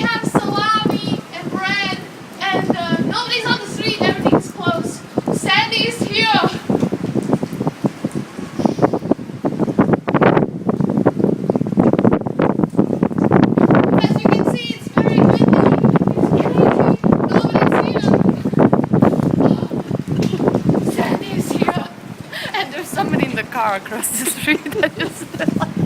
have salami and bread, and nobody's on the street, everything's closed. Sandy's here. As you can see, it's very windy. Nobody's here. Sandy is here. And there's somebody in the car across the street. I just realized.